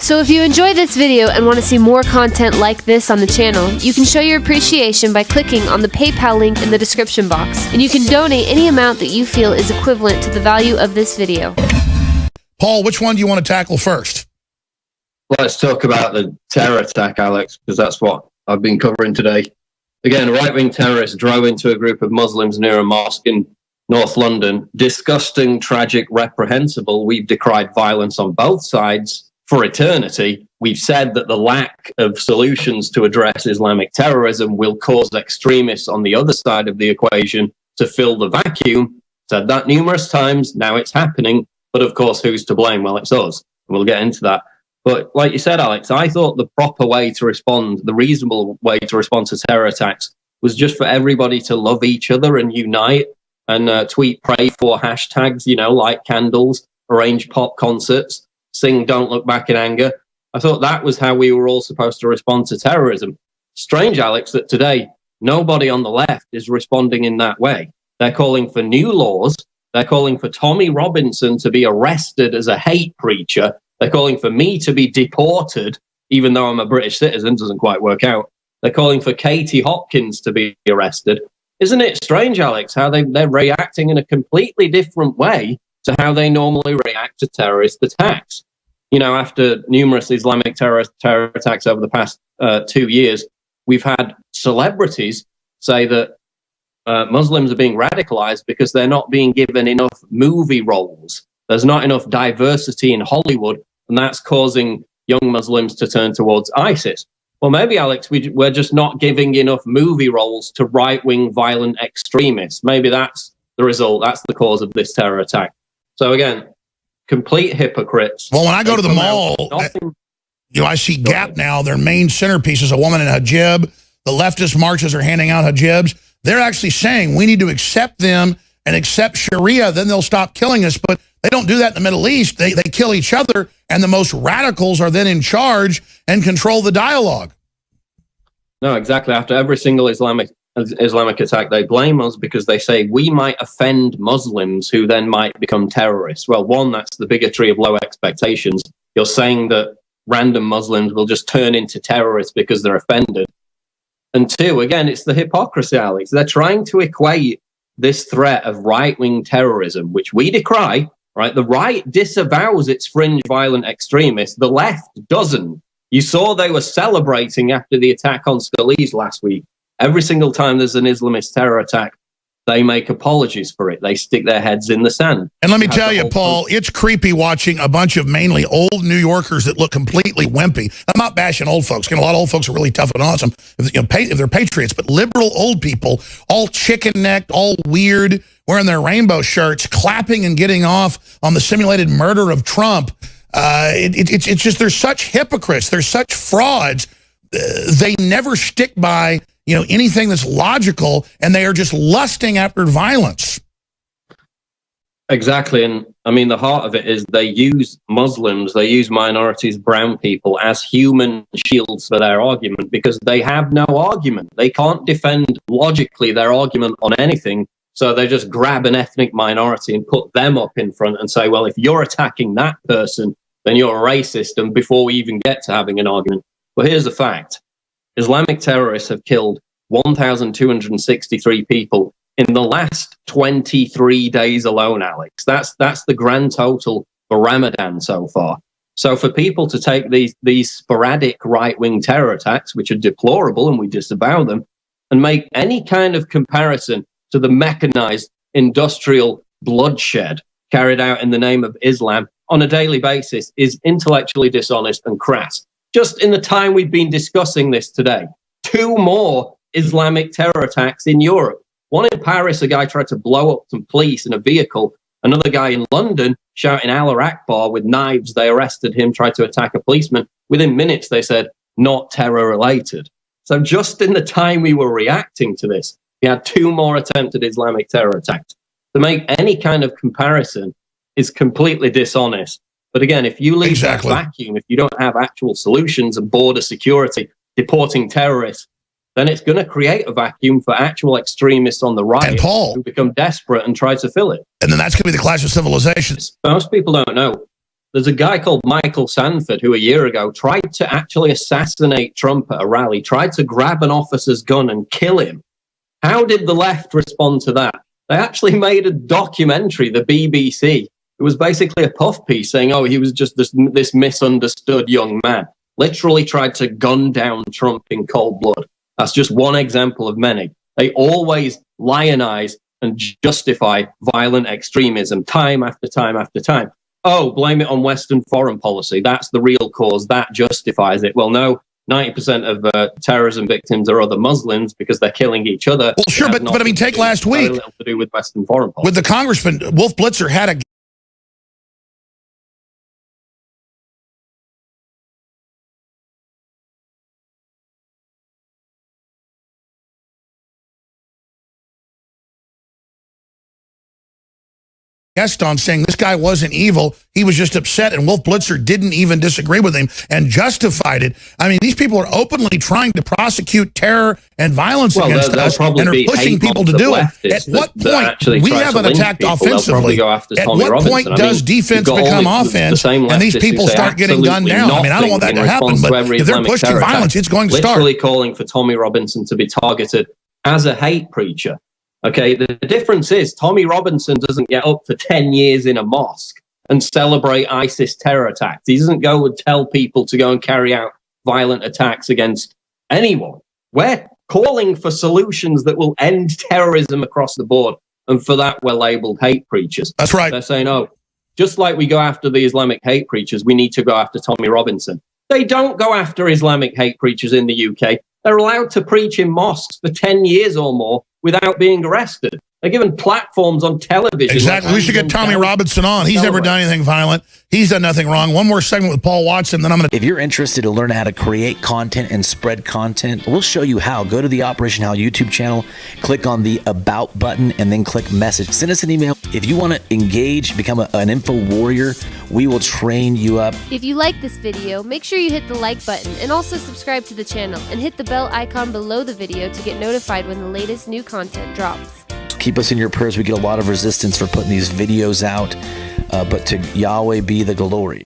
So if you enjoyed this video and want to see more content like this on the channel, you can show your appreciation by clicking on the PayPal link in the description box, and you can donate any amount that you feel is equivalent to the value of this video. Paul, which one do you want to tackle first? Let's talk about the terror attack, Alex, because that's what I've been covering today. Again, right-wing terrorists drove into a group of Muslims near a mosque in North London. Disgusting, tragic, reprehensible. We've decried violence on both sides for eternity. We've said that the lack of solutions to address Islamic terrorism will cause extremists on the other side of the equation to fill the vacuum. Said that numerous times. Now it's happening. But of course, who's to blame? Well, it's us. We'll get into that. But like you said, Alex, I thought the proper way to respond, the reasonable way to respond to terror attacks was just for everybody to love each other and unite and tweet pray for hashtags, light candles, arrange pop concerts, sing Don't Look Back in Anger. I thought that was how we were all supposed to respond to terrorism. Strange, Alex, that today nobody on the left is responding in that way. They're calling for new laws. They're calling for Tommy Robinson to be arrested as a hate preacher. They're calling for me to be deported, even though I'm a British citizen. Doesn't quite work out. They're calling for Katie Hopkins to be arrested. Isn't it strange, Alex, how they're reacting in a completely different way to how they normally react to terrorist attacks? After numerous Islamic terror attacks over the past 2 years, we've had celebrities say that Muslims are being radicalized because they're not being given enough movie roles. There's not enough diversity in Hollywood, and that's causing young Muslims to turn towards ISIS. Well, maybe, Alex, we're just not giving enough movie roles to right-wing violent extremists. Maybe that's the result. That's the cause of this terror attack. So again, complete hypocrites. Well, when I go to the mall, I see Gap now. Their main centerpiece is a woman in a hijab. The leftist marches are handing out hijabs. They're actually saying we need to accept them and accept Sharia, then they'll stop killing us. But they don't do that in the Middle East. They kill each other, and the most radicals are then in charge and control the dialogue. No, exactly. After every single Islamic attack, they blame us because they say we might offend Muslims who then might become terrorists. Well, one, that's the bigotry of low expectations. You're saying that random Muslims will just turn into terrorists because they're offended. And two, again, it's the hypocrisy, Alex. They're trying to equate this threat of right-wing terrorism, which we decry, right? The right disavows its fringe violent extremists. The left doesn't. You saw they were celebrating after the attack on Scalise last week. Every single time there's an Islamist terror attack, they make apologies for it. They stick their heads in the sand. And let me tell you, Paul, it's creepy watching a bunch of mainly old New Yorkers that look completely wimpy. I'm not bashing old folks. A lot of old folks are really tough and awesome if they're patriots, but liberal old people, all chicken-necked, all weird, wearing their rainbow shirts, clapping and getting off on the simulated murder of Trump. It's just, they're such hypocrites. They're such frauds. They never stick by anything that's logical, and they are just lusting after violence. Exactly. And I mean, the heart of it is they use Muslims, they use minorities, brown people as human shields for their argument because they have no argument. They can't defend logically their argument on anything. So they just grab an ethnic minority and put them up in front and say, well, if you're attacking that person, then you're a racist. And before we even get to having an argument. But here's the fact. Islamic terrorists have killed 1,263 people in the last 23 days alone, Alex. That's the grand total for Ramadan so far. So for people to take these sporadic right-wing terror attacks, which are deplorable and we disavow them, and make any kind of comparison to the mechanized industrial bloodshed carried out in the name of Islam on a daily basis is intellectually dishonest and crass. Just in the time we've been discussing this today, 2 more Islamic terror attacks in Europe. One in Paris, a guy tried to blow up some police in a vehicle. Another guy in London shouting Allah Akbar with knives. They arrested him, tried to attack a policeman. Within minutes, they said, not terror related. So just in the time we were reacting to this, we had 2 more attempted Islamic terror attacks. To make any kind of comparison is completely dishonest. But again, if you leave that vacuum, if you don't have actual solutions and border security, deporting terrorists, then it's going to create a vacuum for actual extremists on the right who become desperate and try to fill it. And then that's going to be the clash of civilizations. Most people don't know. There's a guy called Michael Sanford who a year ago tried to actually assassinate Trump at a rally, tried to grab an officer's gun and kill him. How did the left respond to that? They actually made a documentary, the BBC. It was basically a puff piece saying, oh, he was just this misunderstood young man. Literally tried to gun down Trump in cold blood. That's just one example of many. They always lionize and justify violent extremism time after time after time. Oh, blame it on Western foreign policy. That's the real cause. That justifies it. Well, no, 90% of terrorism victims are other Muslims because they're killing each other. Well, sure, but I mean, take last week. Very little to do with Western foreign policy. With the Congressman, Wolf Blitzer had a guest on saying this guy wasn't evil, he was just upset, and Wolf Blitzer didn't even disagree with him and justified it. I mean, these people are openly trying to prosecute terror and violence against us and are pushing people to do it. At what point, we haven't attacked offensively. At what point does defense become offense and these people start getting gunned down? I mean, I don't want that to happen, but if they're pushing violence, it's going to start. Literally calling for Tommy Robinson to be targeted as a hate preacher. Okay, the difference is Tommy Robinson doesn't get up for 10 years in a mosque and celebrate ISIS terror attacks. He doesn't go and tell people to go and carry out violent attacks against anyone. We're calling for solutions that will end terrorism across the board. And for that, we're labeled hate preachers. That's right. They're saying, oh, just like we go after the Islamic hate preachers, we need to go after Tommy Robinson. They don't go after Islamic hate preachers in the UK. They're allowed to preach in mosques for 10 years or more without being arrested. They're given platforms on television. Exactly. We should get Tommy Robinson on. He's never done anything violent. He's done nothing wrong. One more segment with Paul Watson, then I'm going to... If you're interested to learn how to create content and spread content, we'll show you how. Go to the Operation Hal YouTube channel, click on the About button, and then click Message. Send us an email. If you want to engage, become an info warrior, we will train you up. If you like this video, make sure you hit the like button and also subscribe to the channel and hit the bell icon below the video to get notified when the latest new content drops. Keep us in your prayers. We get a lot of resistance for putting these videos out, but to Yahweh be the glory.